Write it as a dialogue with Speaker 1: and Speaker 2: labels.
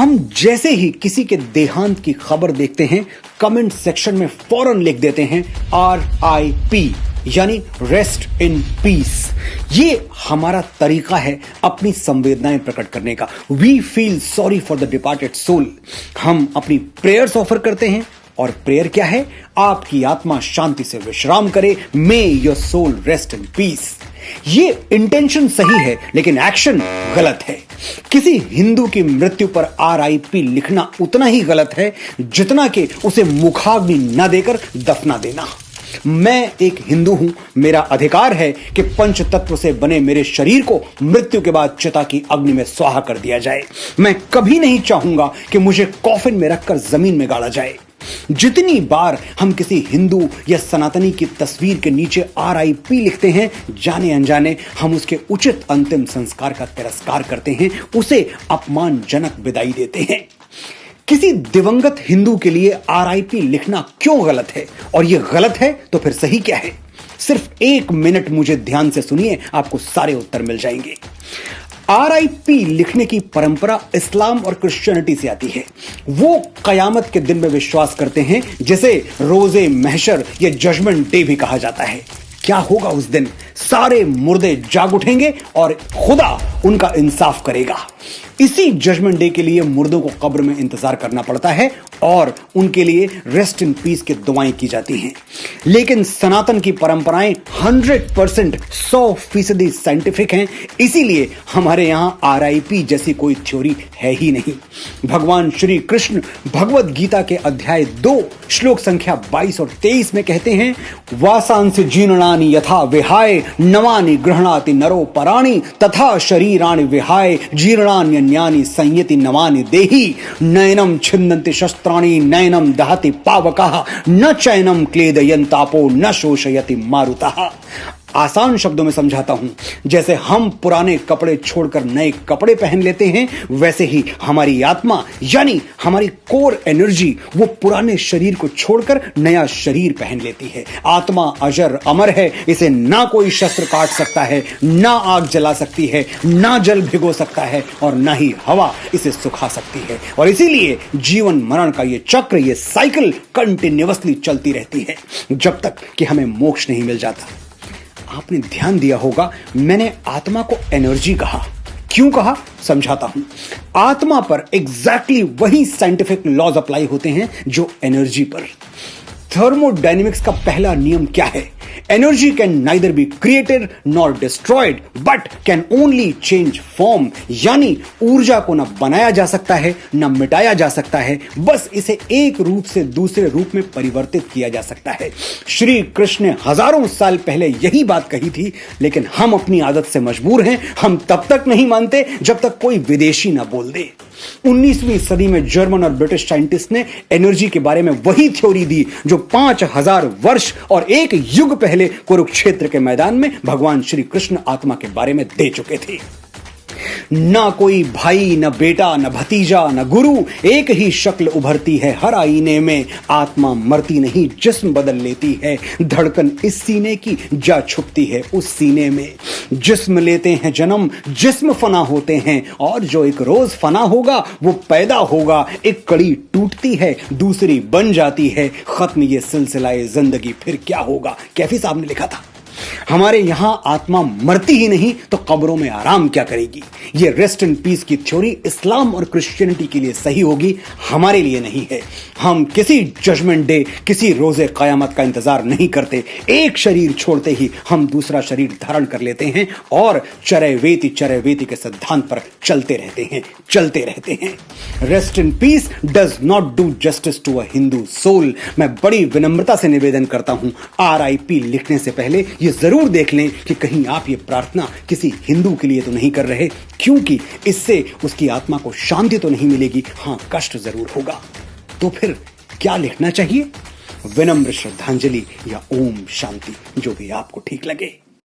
Speaker 1: हम जैसे ही किसी के देहांत की खबर देखते हैं, कमेंट सेक्शन में फौरन लिख देते हैं RIP, यानी रेस्ट इन पीस। ये हमारा तरीका है अपनी संवेदनाएं प्रकट करने का। We feel sorry for the departed soul. हम अपनी प्रेयर्स ऑफर करते हैं, और प्रेयर क्या है? आपकी आत्मा शांति से विश्राम करे, may your soul rest in peace. ये इंटेंशन सही है, लेकिन एक्शन गलत है। किसी हिंदू की मृत्यु पर RIP लिखना उतना ही गलत है जितना कि उसे मुखाग्नि न देकर दफना देना। मैं एक हिंदू हूं, मेरा अधिकार है कि पंच तत्व से बने मेरे शरीर को मृत्यु के बाद चिता की अग्नि में स्वाहा कर दिया जाए। मैं कभी नहीं चाहूंगा कि मुझे कॉफिन में रखकर जमीन में गाड़ा जाए। जितनी बार हम किसी हिंदू या सनातनी की तस्वीर के नीचे RIP लिखते हैं, जाने अनजाने हम उसके उचित अंतिम संस्कार का तिरस्कार करते हैं, उसे अपमानजनक विदाई देते हैं। किसी दिवंगत हिंदू के लिए RIP लिखना क्यों गलत है, और यह गलत है तो फिर सही क्या है? सिर्फ 1 मिनट मुझे ध्यान से सुनिए, आपको सारे उत्तर मिल जाएंगे। RIP लिखने की परंपरा इस्लाम और क्रिश्चियनिटी से आती है। वो कयामत के दिन में विश्वास करते हैं, जिसे रोजे महशर या जजमेंट डे भी कहा जाता है। क्या होगा उस दिन? सारे मुर्दे जाग उठेंगे और खुदा उनका इंसाफ करेगा। इसी जजमेंट डे के लिए मुर्दों को कब्र में इंतजार करना पड़ता है और उनके लिए रेस्ट इन पीस की दुआएं की जाती हैं। लेकिन सनातन की परंपराएं 100% साइंटिफिक हैं, इसीलिए हमारे यहां RIP जैसी कोई थ्योरी है ही नहीं। भगवान श्री कृष्ण भगवद गीता के अध्याय 2 श्लोक संख्या 22 और 23 में कहते हैं, वासांसि जीर्णानि यथा विहाय नवानि गृह्णाति नरो पराणि तथा शरीराणि विहाय जीर्णान्यन्यानि संयति नवानि देहि नयनम छिन्दन्ति शस्त्राणि नयनम दहति पावकः न चैनम क्लेदयन्तापो न शोषयति मारुतः। आसान शब्दों में समझाता हूं, जैसे हम पुराने कपड़े छोड़कर नए कपड़े पहन लेते हैं, वैसे ही हमारी आत्मा यानी हमारी कोर एनर्जी वो पुराने शरीर को छोड़कर नया शरीर पहन लेती है। आत्मा अजर अमर है, इसे ना कोई शस्त्र काट सकता है, ना आग जला सकती है, ना जल भिगो सकता है, और ना ही हवा इसे सुखा सकती है। और इसीलिए जीवन मरण का ये चक्र, ये साइकिल कंटिन्यूअसली चलती रहती है जब तक कि हमें मोक्ष नहीं मिल जाता। आपने ध्यान दिया होगा, मैंने आत्मा को एनर्जी कहा। क्यों कहा? समझाता हूं। आत्मा पर एग्जैक्टली वही साइंटिफिक लॉज अप्लाई होते हैं जो एनर्जी पर। थर्मोडायनेमिक्स का पहला नियम क्या है? Energy can neither be created nor destroyed but can only change form, यानी ऊर्जा को न बनाया जा सकता है न मिटाया जा सकता है, बस इसे एक रूप से दूसरे रूप में परिवर्तित किया जा सकता है। श्री कृष्ण ने हजारों साल पहले यही बात कही थी, लेकिन हम अपनी आदत से मजबूर हैं। हम तब तक नहीं मानते जब तक कोई विदेशी ना बोल दे। 19वीं सदी में जर्मन और ब्रिटिश साइंटिस्ट ने एनर्जी के बारे में वही थ्योरी दी जो 5000 वर्ष और एक युग पहले कुरुक्षेत्र के मैदान में भगवान श्री कृष्ण आत्मा के बारे में दे चुके थे। ना कोई भाई, न बेटा, न भतीजा, न गुरु, एक ही शक्ल उभरती है हर आईने में। आत्मा मरती नहीं, जिस्म बदल लेती है। धड़कन इस सीने की जा छुपती है उस सीने में। जिस्म लेते हैं जन्म, जिस्म फना होते हैं, और जो एक रोज फना होगा वो पैदा होगा। एक कड़ी टूटती है, दूसरी बन जाती है। खत्म ये सिलसिलाए जिंदगी, फिर क्या होगा? कैफी साहब ने लिखा था। हमारे यहां आत्मा मरती ही नहीं तो कब्रों में आराम क्या करेगी? ये रेस्ट इन पीस की थ्योरी इस्लाम और क्रिश्चियनिटी के लिए सही होगी, हमारे लिए नहीं है। हम किसी जजमेंट डे, किसी रोजे कयामत का इंतजार नहीं करते। एक शरीर छोड़ते ही हम दूसरा शरीर धारण कर लेते हैं और चरैवेति के सिद्धांत पर चलते रहते हैं। Rest in peace does not do justice to a Hindu soul. मैं बड़ी विनम्रता से निवेदन करता हूं, RIP लिखने से पहले ये जरूर देख लें कि कहीं आप ये प्रार्थना किसी हिंदू के लिए तो नहीं कर रहे, क्योंकि इससे उसकी आत्मा को शांति तो नहीं मिलेगी, हां कष्ट जरूर होगा। तो फिर क्या लिखना चाहिए? विनम्र श्रद्धांजलि या ओम शांति, जो भी आपको ठीक लगे।